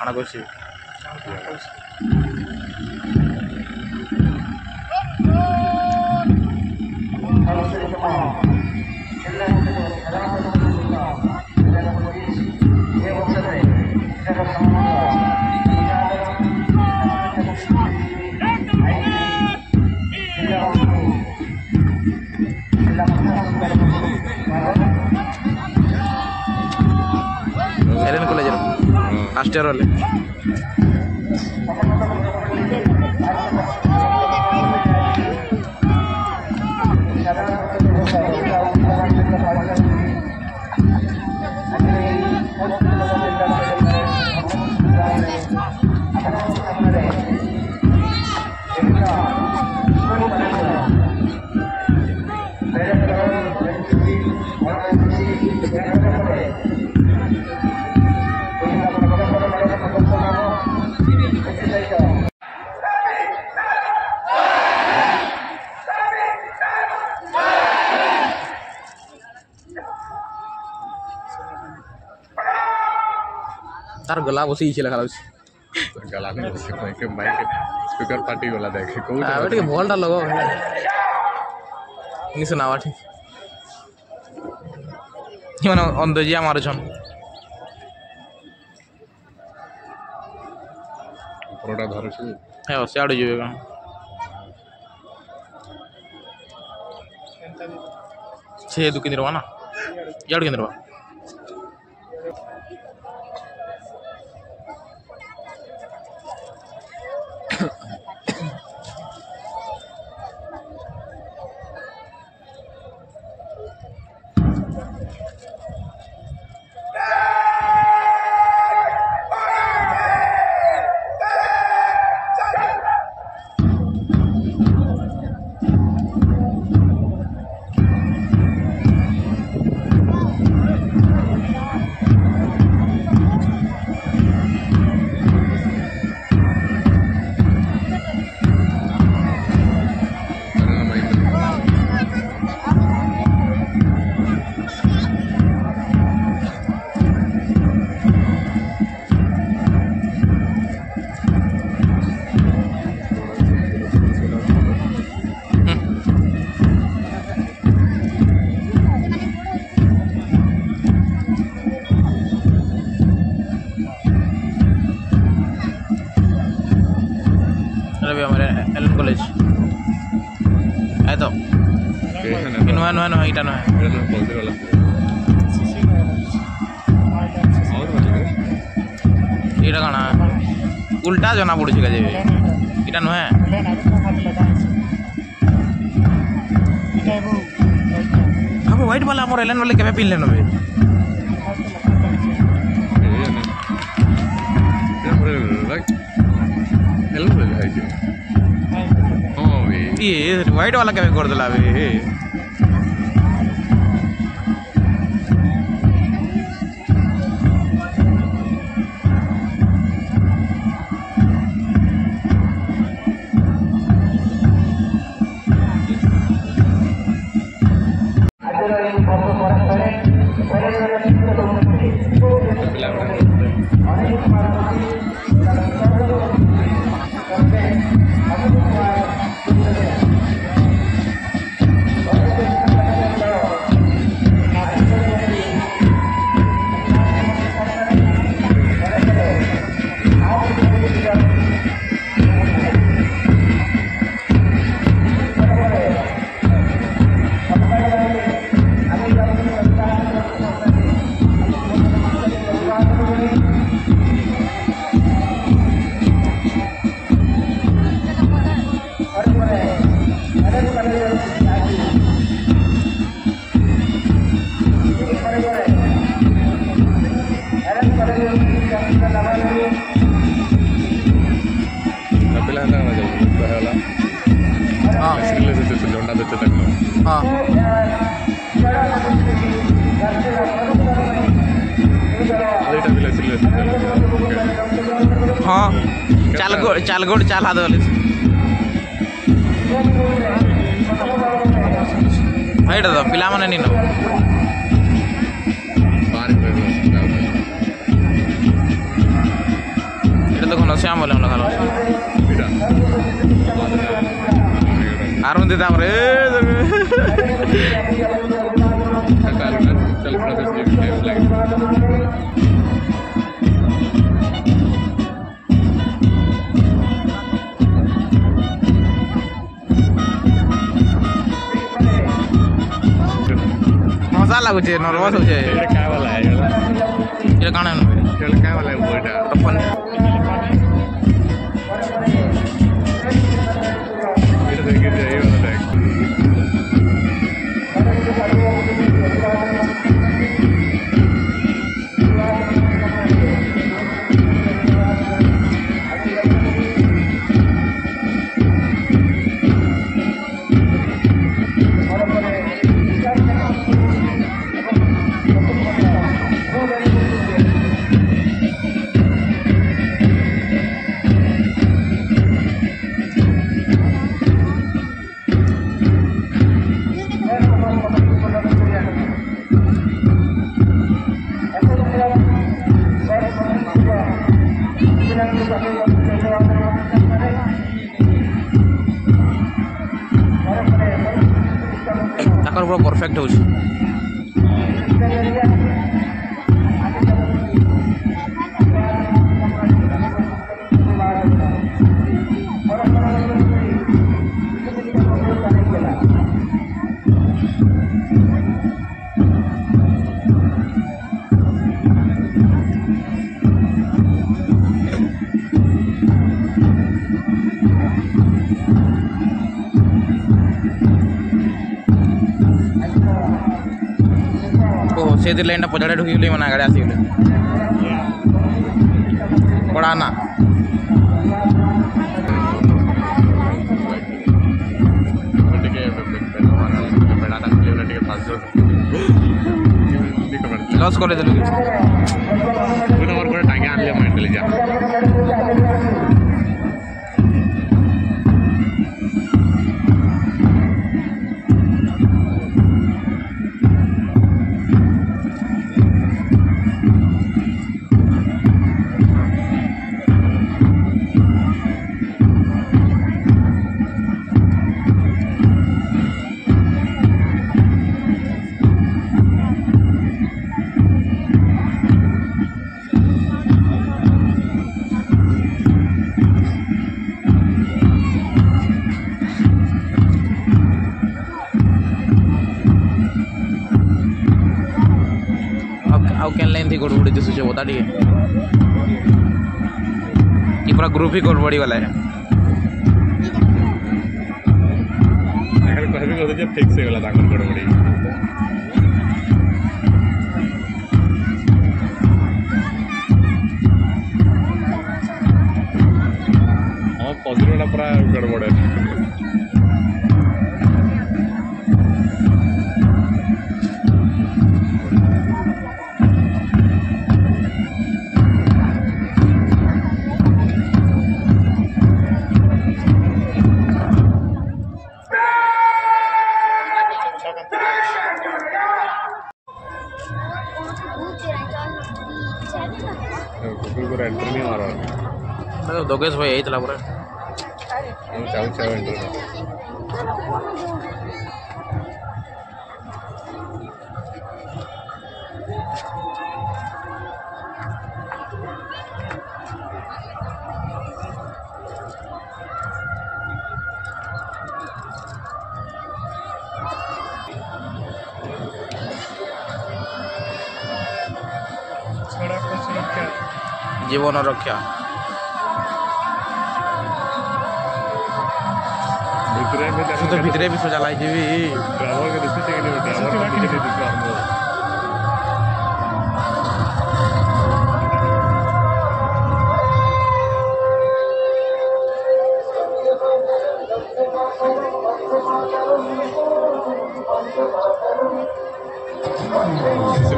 କାଣା କରୁଛି Allen college first year वाले तार गला बसी इच्छा लगा गला नहीं बसे माइक स्पीकर पार्टी वाला देखे को आवे भल टा लगो नि सुनावा ठीक माने अंदजिया मारुछन परोटा धरछु हे सियाडू जीवे का छे दु केंद्र ना याडू केंद्र हमारे एलन कॉलेज है तो नुआ नुआ नुआ इटा नुआ इटा काना उल्टा जना पड़ी का जे इटा नुआ अब व्हाइट वाला हमर एलन वाले केबे पिन लेनो बे ये व्हाइट वाला क्या कर दिला बे हाँ चालगोड़ चाल हाथ वाले एटा तो पिला माने नी এটা তো ঘনশ্যাম বলে আমরা ভালো এটা আর মধ্যে দাম রে चल थोड़ा सा टाइम लगेगा मजा लगुचे नर्वस होचे ये क्या वाला है ये काना है ये क्या वाला है वो এটা अपन এটা দেখে যে এই वाला দেখ ତାଙ୍କର ପୁରା ପରଫେକ୍ଟ ହେଉଛି से लाइन पचाड़े ढुकी मन गाड़ी आसिगले पड़ा ना लॉस कर टांगे आनले माइंडले जा आउ केन लाइन थी गड़बड़ी दिशुचे बता टे कि पूरा ग्रुप ही गड़बड़ी वाला है ठीक से गला गड़बड़ी हाँ पजरा पूरा गड़बड़ है एंट्री नहीं मारा मैं तो दोगेश भाई यही चला पूरा चाव चाव एंट्री जीवन रक्षा तो भितरे भी सोचा लाई जीवी ड्राइवर के दिसते के लिए ड्राइवर के पीछे दिसता हमको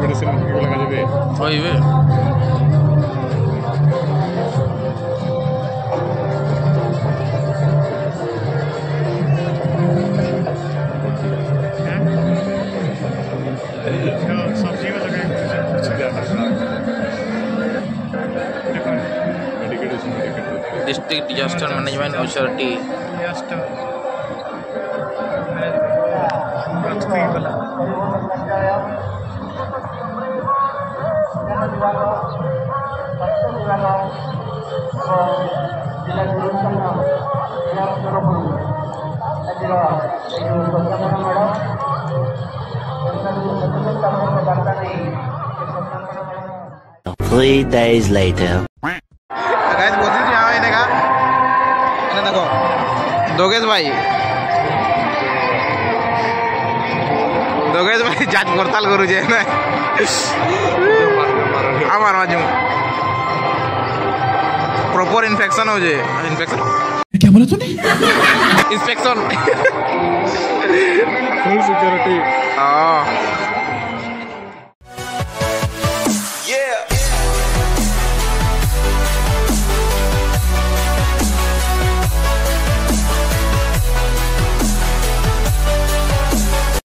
मेडिसिन की लगा देबे होइबे सब्जी वाला medication district disaster management authority Three days later. Guys कोशिश यहाँ इन्हें का इन्हें देखो दोगेश भाई जांच पड़ताल करू जे ना आमार माजू प्रॉपर इन्फेक्शन हो जे इन्फेक्शन क्या बोला तूने? इंस्पेक्शन फुल सिक्योरिटी हाँ